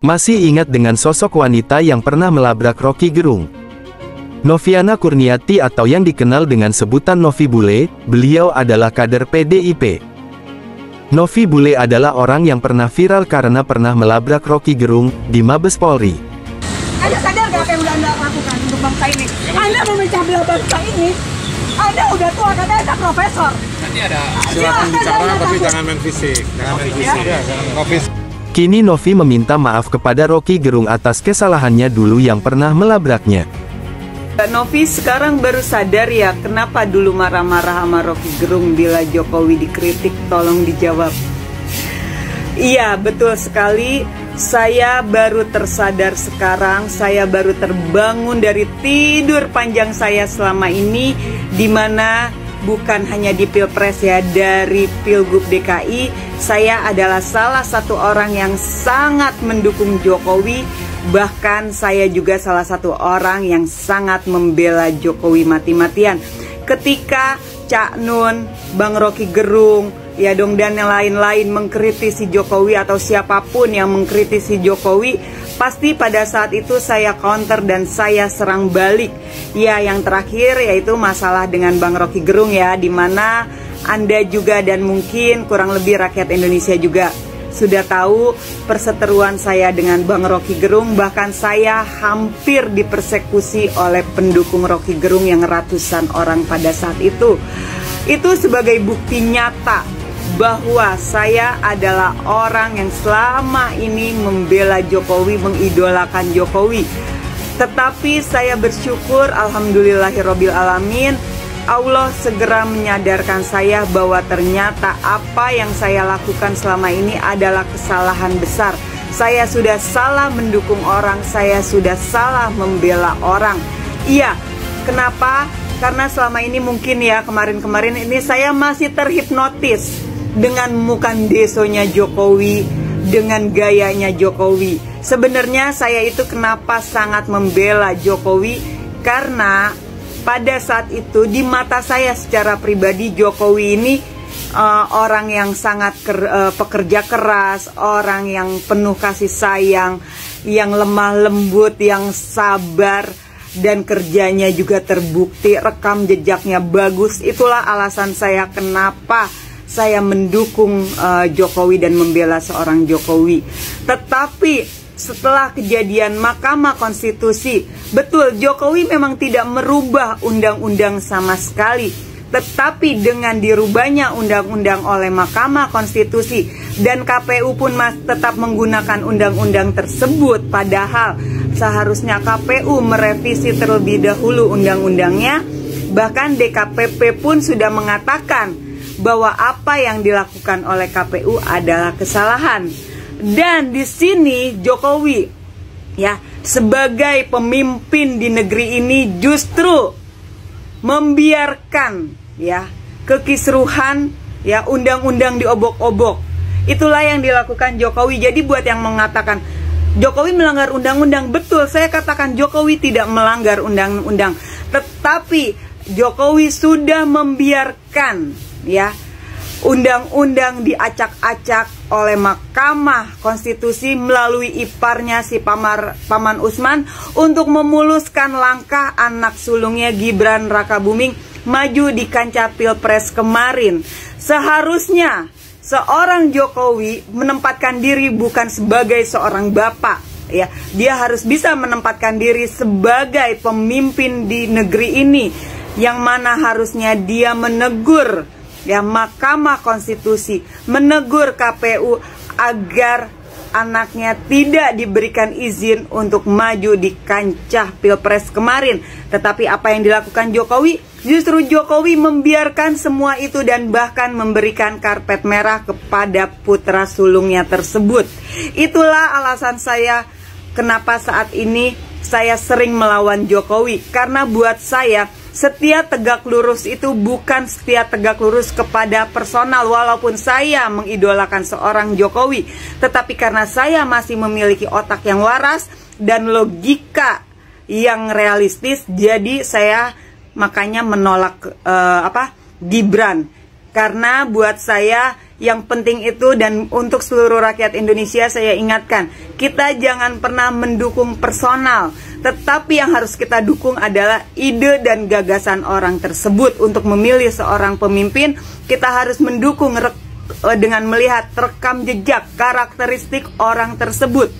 Masih ingat dengan sosok wanita yang pernah melabrak Rocky Gerung? Noviana Kurniati atau yang dikenal dengan sebutan Novi Bule, beliau adalah kader PDIP. Novi Bule adalah orang yang pernah viral karena pernah melabrak Rocky Gerung di Mabes Polri. Anda sadar gak apa yang udah Anda lakukan untuk bangsa ini? Anda memecah belah bangsa ini. Anda udah tua, katanya Anda profesor. Nanti ada silakan bicara tapi jangan main fisik. Jangan main fisik ya, jangan covid. Kini Novi meminta maaf kepada Rocky Gerung atas kesalahannya dulu yang pernah melabraknya. Novi sekarang baru sadar ya kenapa dulu marah-marah sama Rocky Gerung bila Jokowi dikritik, tolong dijawab. Iya, betul sekali. Saya baru tersadar sekarang, saya baru terbangun dari tidur panjang saya selama ini, di mana bukan hanya di Pilpres ya, dari Pilgub DKI, saya adalah salah satu orang yang sangat mendukung Jokowi. Bahkan saya juga salah satu orang yang sangat membela Jokowi mati-matian. Ketika Cak Nun, Bang Rocky Gerung, ya dong, dan yang lain-lain mengkritisi Jokowi atau siapapun yang mengkritisi Jokowi, pasti pada saat itu saya counter dan saya serang balik. Ya, yang terakhir yaitu masalah dengan Bang Rocky Gerung ya, dimana Anda juga dan mungkin kurang lebih rakyat Indonesia juga sudah tahu perseteruan saya dengan Bang Rocky Gerung. Bahkan saya hampir dipersekusi oleh pendukung Rocky Gerung yang ratusan orang pada saat itu. Itu sebagai bukti nyata bahwa saya adalah orang yang selama ini membela Jokowi, mengidolakan Jokowi. Tetapi saya bersyukur, alhamdulillahirabbil alamin, Allah segera menyadarkan saya bahwa ternyata apa yang saya lakukan selama ini adalah kesalahan besar. Saya sudah salah mendukung orang, saya sudah salah membela orang. Iya, kenapa? Karena selama ini mungkin ya, kemarin-kemarin ini saya masih terhipnotis dengan muka desonya Jokowi, dengan gayanya Jokowi. Sebenarnya saya itu kenapa sangat membela Jokowi, karena pada saat itu di mata saya secara pribadi Jokowi ini orang yang sangat pekerja keras, orang yang penuh kasih sayang, yang lemah lembut, yang sabar, dan kerjanya juga terbukti, rekam jejaknya bagus. Itulah alasan saya kenapa saya mendukung Jokowi dan membela seorang Jokowi. Tetapi setelah kejadian Mahkamah Konstitusi, betul Jokowi memang tidak merubah undang-undang sama sekali. Tetapi dengan dirubahnya undang-undang oleh Mahkamah Konstitusi dan KPU pun tetap menggunakan undang-undang tersebut, padahal seharusnya KPU merevisi terlebih dahulu undang-undangnya. Bahkan DKPP pun sudah mengatakan bahwa apa yang dilakukan oleh KPU adalah kesalahan. Dan di sini Jokowi ya sebagai pemimpin di negeri ini justru membiarkan ya kekisruhan, ya undang-undang diobok-obok. Itulah yang dilakukan Jokowi. Jadi buat yang mengatakan Jokowi melanggar undang-undang, betul, saya katakan Jokowi tidak melanggar undang-undang. Tetapi Jokowi sudah membiarkan ya undang-undang diacak-acak oleh Mahkamah Konstitusi melalui iparnya si Paman Usman untuk memuluskan langkah anak sulungnya Gibran Rakabuming maju di kancah Pilpres kemarin. Seharusnya seorang Jokowi menempatkan diri bukan sebagai seorang bapak, ya, dia harus bisa menempatkan diri sebagai pemimpin di negeri ini, yang mana harusnya dia menegur ya Mahkamah Konstitusi, menegur KPU agar anaknya tidak diberikan izin untuk maju di kancah Pilpres kemarin. Tetapi apa yang dilakukan Jokowi? Justru Jokowi membiarkan semua itu dan bahkan memberikan karpet merah kepada putra sulungnya tersebut. Itulah alasan saya kenapa saat ini saya sering melawan Jokowi. Karena buat saya setia tegak lurus itu bukan setia tegak lurus kepada personal, walaupun saya mengidolakan seorang Jokowi, tetapi karena saya masih memiliki otak yang waras dan logika yang realistis, jadi saya makanya menolak Gibran. Karena buat saya Yang penting itu, dan untuk seluruh rakyat Indonesia saya ingatkan, kita jangan pernah mendukung personal, tetapi yang harus kita dukung adalah ide dan gagasan orang tersebut. Untuk memilih seorang pemimpin, kita harus mendukung dengan melihat rekam jejak karakteristik orang tersebut.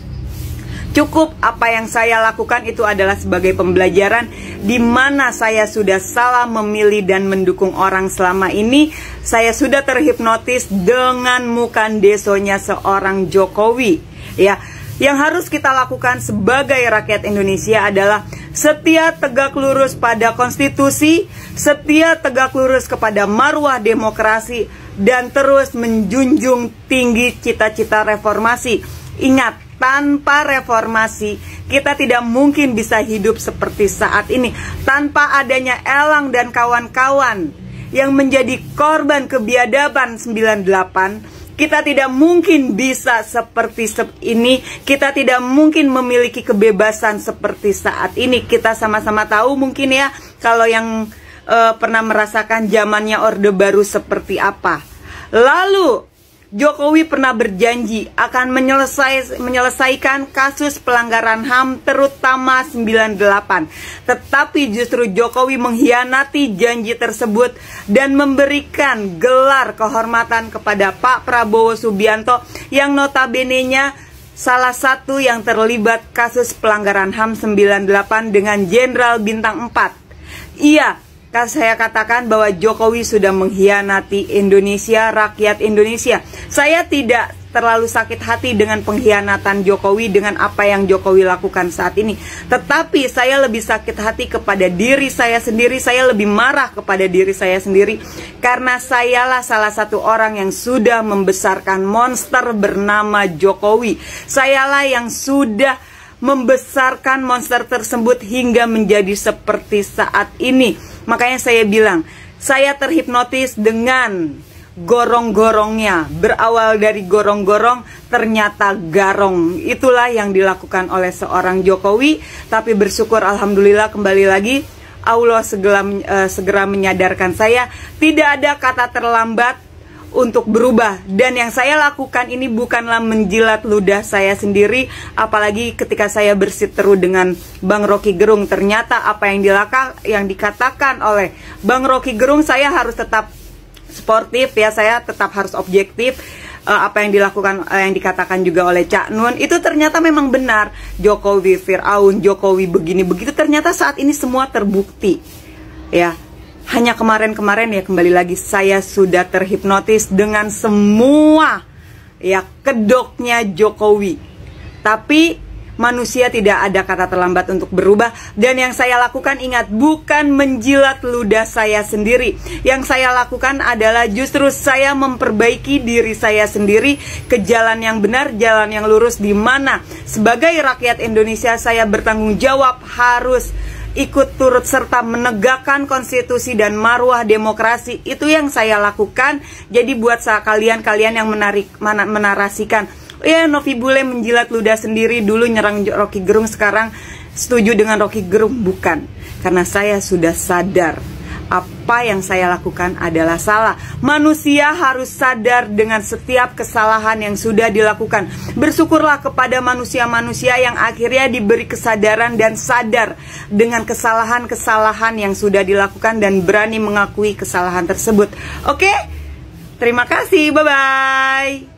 Cukup apa yang saya lakukan itu adalah sebagai pembelajaran di mana saya sudah salah memilih dan mendukung orang selama ini. Saya sudah terhipnotis dengan mukandesonya seorang Jokowi. Ya, yang harus kita lakukan sebagai rakyat Indonesia adalah setia tegak lurus pada konstitusi, setia tegak lurus kepada marwah demokrasi, dan terus menjunjung tinggi cita-cita reformasi. Ingat, tanpa reformasi, kita tidak mungkin bisa hidup seperti saat ini. Tanpa adanya Elang dan kawan-kawan yang menjadi korban kebiadaban 98, kita tidak mungkin bisa seperti ini. Kita tidak mungkin memiliki kebebasan seperti saat ini. Kita sama-sama tahu mungkin ya, kalau yang pernah merasakan zamannya Orde Baru seperti apa. Lalu Jokowi pernah berjanji akan menyelesaikan kasus pelanggaran HAM terutama 98. Tetapi justru Jokowi mengkhianati janji tersebut dan memberikan gelar kehormatan kepada Pak Prabowo Subianto yang notabene-nya salah satu yang terlibat kasus pelanggaran HAM 98 dengan Jenderal Bintang 4. Iya, saya katakan bahwa Jokowi sudah mengkhianati Indonesia, rakyat Indonesia. Saya tidak terlalu sakit hati dengan pengkhianatan Jokowi, dengan apa yang Jokowi lakukan saat ini. Tetapi saya lebih sakit hati kepada diri saya sendiri. Saya lebih marah kepada diri saya sendiri, karena sayalah salah satu orang yang sudah membesarkan monster bernama Jokowi. Sayalah yang sudah membesarkan monster tersebut hingga menjadi seperti saat ini. Makanya saya bilang, saya terhipnotis dengan gorong-gorongnya. Berawal dari gorong-gorong, ternyata garong. Itulah yang dilakukan oleh seorang Jokowi. Tapi bersyukur alhamdulillah, kembali lagi Allah segera menyadarkan saya, tidak ada kata terlambat untuk berubah. Dan yang saya lakukan ini bukanlah menjilat ludah saya sendiri. Apalagi ketika saya berseteru dengan Bang Rocky Gerung, ternyata apa yang dikatakan oleh Bang Rocky Gerung, saya harus tetap sportif ya, saya tetap harus objektif. Apa yang dilakukan, yang dikatakan juga oleh Cak Nun, itu ternyata memang benar. Jokowi Firaun, Jokowi begini begitu, ternyata saat ini semua terbukti ya. Hanya kemarin-kemarin ya, kembali lagi saya sudah terhipnotis dengan semua ya kedoknya Jokowi. Tapi manusia tidak ada kata terlambat untuk berubah. Dan yang saya lakukan, ingat, bukan menjilat ludah saya sendiri. Yang saya lakukan adalah justru saya memperbaiki diri saya sendiri ke jalan yang benar, jalan yang lurus, di mana sebagai rakyat Indonesia saya bertanggung jawab harus ikut turut serta menegakkan konstitusi dan marwah demokrasi. Itu yang saya lakukan. Jadi buat kalian yang menarasikan, ya Novi Bule menjilat ludah sendiri, dulu nyerang Rocky Gerung, sekarang setuju dengan Rocky Gerung, bukan. Karena saya sudah sadar apa yang saya lakukan adalah salah. Manusia harus sadar dengan setiap kesalahan yang sudah dilakukan. Bersyukurlah kepada manusia-manusia yang akhirnya diberi kesadaran dan sadar dengan kesalahan-kesalahan yang sudah dilakukan dan berani mengakui kesalahan tersebut. Oke? Terima kasih, bye-bye.